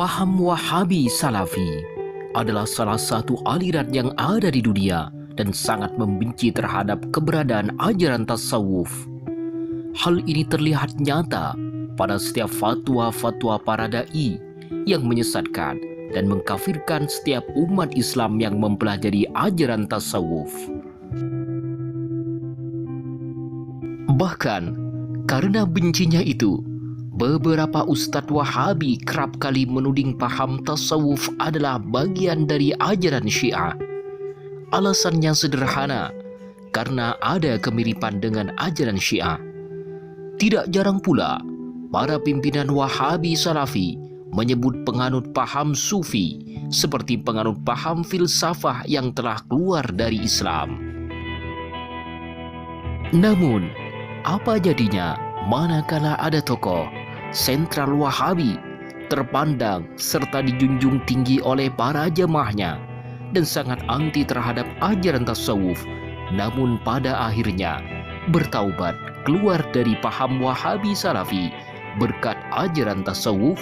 Paham Wahabi Salafi adalah salah satu aliran yang ada di dunia dan sangat membenci terhadap keberadaan ajaran tasawuf. Hal ini terlihat nyata pada setiap fatwa-fatwa para dai yang menyesatkan dan mengkafirkan setiap umat Islam yang mempelajari ajaran tasawuf. Bahkan karena bencinya itu, beberapa ustadz Wahabi kerap kali menuding paham tasawuf adalah bagian dari ajaran Syiah. Alasannya sederhana, karena ada kemiripan dengan ajaran Syiah. Tidak jarang pula, para pimpinan Wahabi Salafi menyebut penganut paham Sufi seperti penganut paham filsafah yang telah keluar dari Islam. Namun, apa jadinya manakala ada tokoh sentral Wahabi terpandang serta dijunjung tinggi oleh para jamaahnya dan sangat anti terhadap ajaran tasawuf, namun pada akhirnya bertaubat keluar dari paham Wahabi Salafi berkat ajaran tasawuf?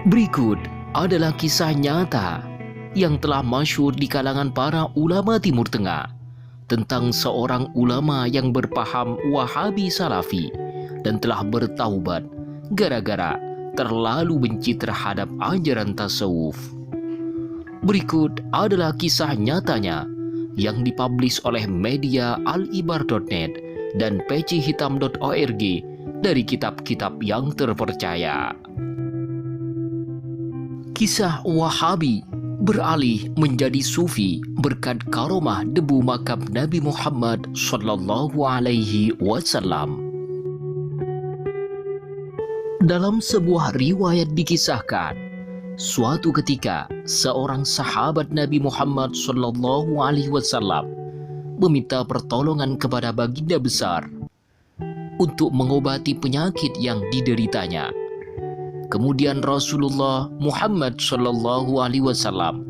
Berikut adalah kisah nyata yang telah masyhur di kalangan para ulama Timur Tengah tentang seorang ulama yang berpaham Wahabi Salafi dan telah bertaubat gara-gara terlalu benci terhadap ajaran tasawuf. Berikut adalah kisah nyatanya yang dipublish oleh media alibar.net dan pecihitam.org dari kitab-kitab yang terpercaya. Kisah Wahabi beralih menjadi Sufi berkat karomah debu makam Nabi Muhammad sallallahu alaihi wasallam. Dalam sebuah riwayat dikisahkan, suatu ketika seorang sahabat Nabi Muhammad sallallahu alaihi wasallam meminta pertolongan kepada baginda besar untuk mengobati penyakit yang dideritanya. Kemudian Rasulullah Muhammad sallallahu alaihi wasallam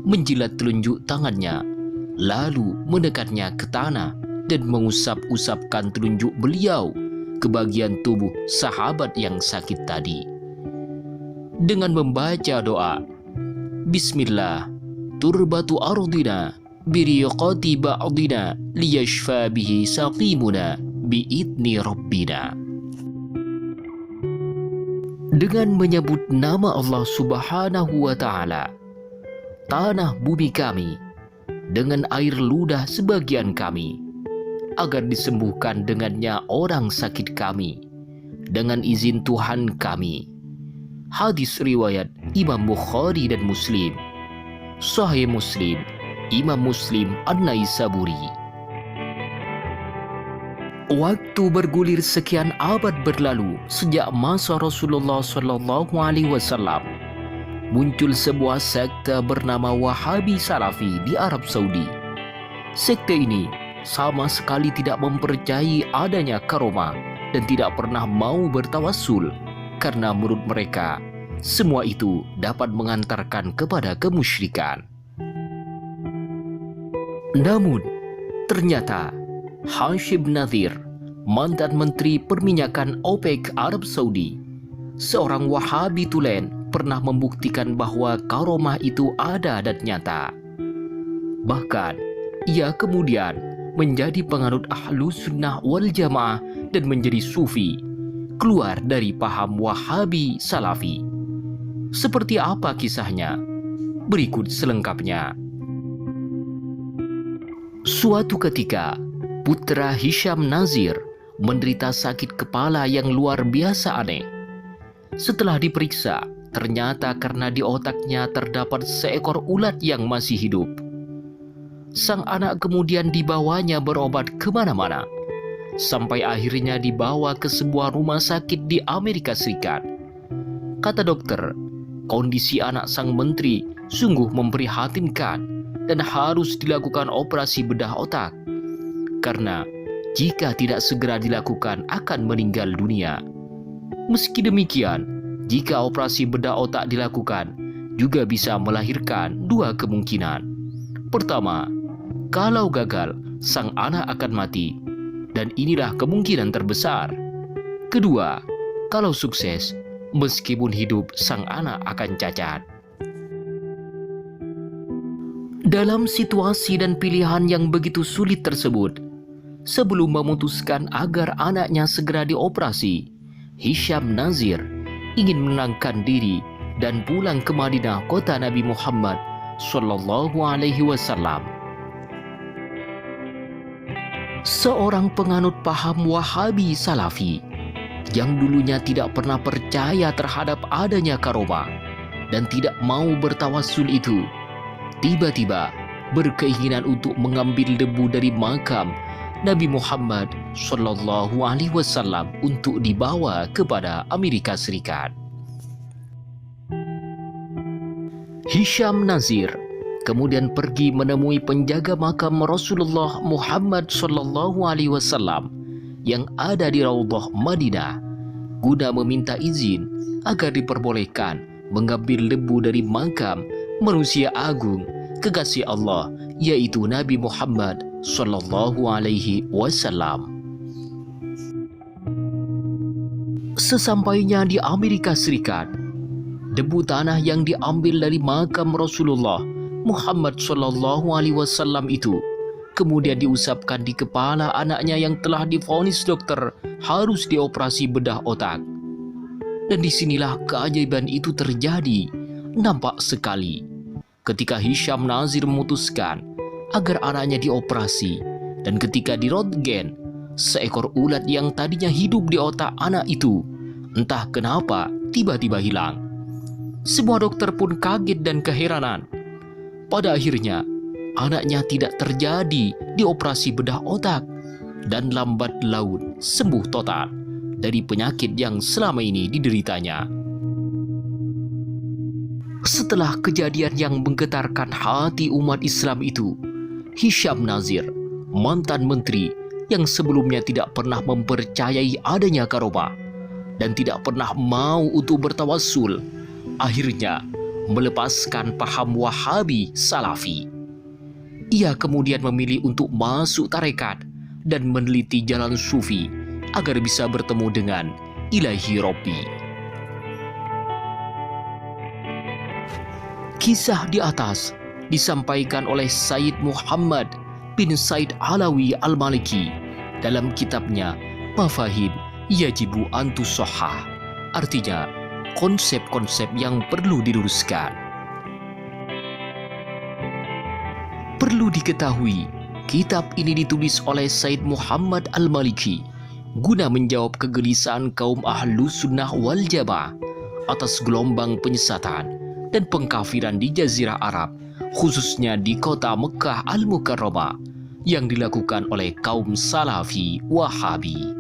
menjilat telunjuk tangannya, lalu mendekatnya ke tanah dan mengusap-usapkan telunjuk beliau ke bagian tubuh sahabat yang sakit tadi. Dengan membaca doa, Bismillah, turbatu ardina, biriqati ba'dina, liyashfa bihi saqimuna, bi'idni rabbina. Dengan menyebut nama Allah Subhanahu wa Ta'ala, tanah bumi kami, dengan air ludah sebagian kami, agar disembuhkan dengannya orang sakit kami, dengan izin Tuhan kami. Hadis riwayat Imam Bukhari dan Muslim. Sahih Muslim, Imam Muslim An-Naisaburi. Waktu bergulir sekian abad berlalu sejak masa Rasulullah sallallahu alaihi wasallam. Muncul sebuah sekte bernama Wahabi Salafi di Arab Saudi. Sekte ini sama sekali tidak mempercayai adanya karomah dan tidak pernah mau bertawassul karena menurut mereka semua itu dapat mengantarkan kepada kemusyrikan. Namun ternyata Hashim Nadhir, mantan Menteri Perminyakan OPEC Arab Saudi, seorang Wahabi tulen, pernah membuktikan bahwa karomah itu ada dan nyata. Bahkan, ia kemudian menjadi penganut Ahlus Sunnah wal Jamaah dan menjadi Sufi, keluar dari paham Wahabi Salafi. Seperti apa kisahnya? Berikut selengkapnya. Suatu ketika, putra Hisham Nazir menderita sakit kepala yang luar biasa aneh. Setelah diperiksa, ternyata karena di otaknya terdapat seekor ulat yang masih hidup. Sang anak kemudian dibawanya berobat kemana-mana, sampai akhirnya dibawa ke sebuah rumah sakit di Amerika Serikat. Kata dokter, kondisi anak sang menteri sungguh memprihatinkan dan harus dilakukan operasi bedah otak, karena jika tidak segera dilakukan akan meninggal dunia. Meski demikian, jika operasi bedah otak dilakukan, juga bisa melahirkan dua kemungkinan. Pertama, kalau gagal, sang anak akan mati, dan inilah kemungkinan terbesar. Kedua, kalau sukses, meskipun hidup sang anak akan cacat. Dalam situasi dan pilihan yang begitu sulit tersebut, sebelum memutuskan agar anaknya segera dioperasi, Hisham Nazir ingin menenangkan diri dan pulang ke Madinah, kota Nabi Muhammad Sallallahu Alaihi Wasallam. Seorang penganut paham Wahabi Salafi yang dulunya tidak pernah percaya terhadap adanya karomah dan tidak mau bertawassul itu, tiba-tiba berkeinginan untuk mengambil debu dari makam Nabi Muhammad Sallallahu Alaihi Wasallam untuk dibawa kepada Amerika Serikat. Hisham Nazir kemudian pergi menemui penjaga makam Rasulullah Muhammad Sallallahu Alaihi Wasallam yang ada di Raudhah Madinah guna meminta izin agar diperbolehkan mengambil debu dari makam manusia agung kekasih Allah, yaitu Nabi Muhammad Sallallahu Alaihi Wasallam. Sesampainya di Amerika Serikat, debu tanah yang diambil dari makam Rasulullah Muhammad Sallallahu Alaihi Wasallam itu kemudian diusapkan di kepala anaknya yang telah divonis dokter harus dioperasi bedah otak. Dan disinilah keajaiban itu terjadi, nampak sekali ketika Hisham Nazir memutuskan agar anaknya dioperasi, dan ketika diröntgen, seekor ulat yang tadinya hidup di otak anak itu entah kenapa tiba-tiba hilang. Semua dokter pun kaget dan keheranan. Pada akhirnya, anaknya tidak terjadi dioperasi bedah otak dan lambat laun sembuh total dari penyakit yang selama ini dideritanya. Setelah kejadian yang menggetarkan hati umat Islam itu, Hisham Nazir, mantan menteri yang sebelumnya tidak pernah mempercayai adanya karomah dan tidak pernah mau untuk bertawassul, akhirnya melepaskan paham Wahabi Salafi. Ia kemudian memilih untuk masuk tarekat dan meneliti jalan sufi agar bisa bertemu dengan Ilahi Robbi. Kisah di atas disampaikan oleh Said Muhammad bin Said Alawi Al-Maliki dalam kitabnya Mafahim Yajibu Antusohah, artinya konsep-konsep yang perlu diluruskan. Perlu diketahui, kitab ini ditulis oleh Said Muhammad Al-Maliki guna menjawab kegelisahan kaum Ahlus Sunnah wal Jamaah atas gelombang penyesatan dan pengkafiran di Jazirah Arab, khususnya di kota Mekah Al-Mukarramah yang dilakukan oleh kaum Salafi Wahabi.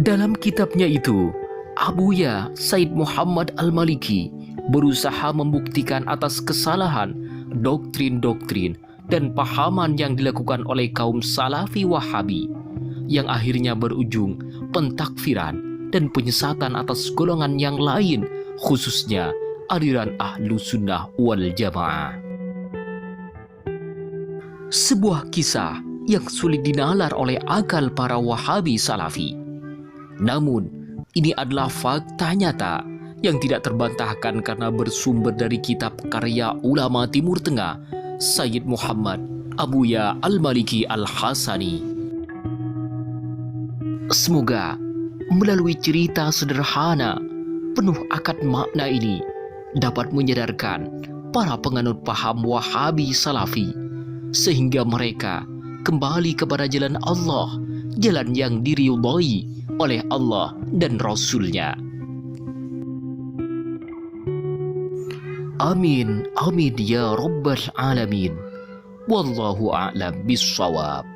Dalam kitabnya itu, Abuya Said Muhammad Al-Maliki berusaha membuktikan atas kesalahan doktrin-doktrin dan pahaman yang dilakukan oleh kaum Salafi Wahabi yang akhirnya berujung pentakfiran dan penyesatan atas golongan yang lain, khususnya aliran Ahlus Sunnah wal Jamaah. Sebuah kisah yang sulit dinalar oleh akal para Wahabi Salafi. Namun, ini adalah fakta nyata yang tidak terbantahkan karena bersumber dari kitab karya ulama Timur Tengah, Sayyid Muhammad Abuya Al-Maliki Al-Hasani. Semoga melalui cerita sederhana penuh akad makna ini dapat menyadarkan para penganut paham Wahabi Salafi sehingga mereka kembali kepada jalan Allah, jalan yang diridhai oleh Allah dan Rasul-Nya. Amin, amin ya Rabbal Alamin. Wallahu a'lam bissawab.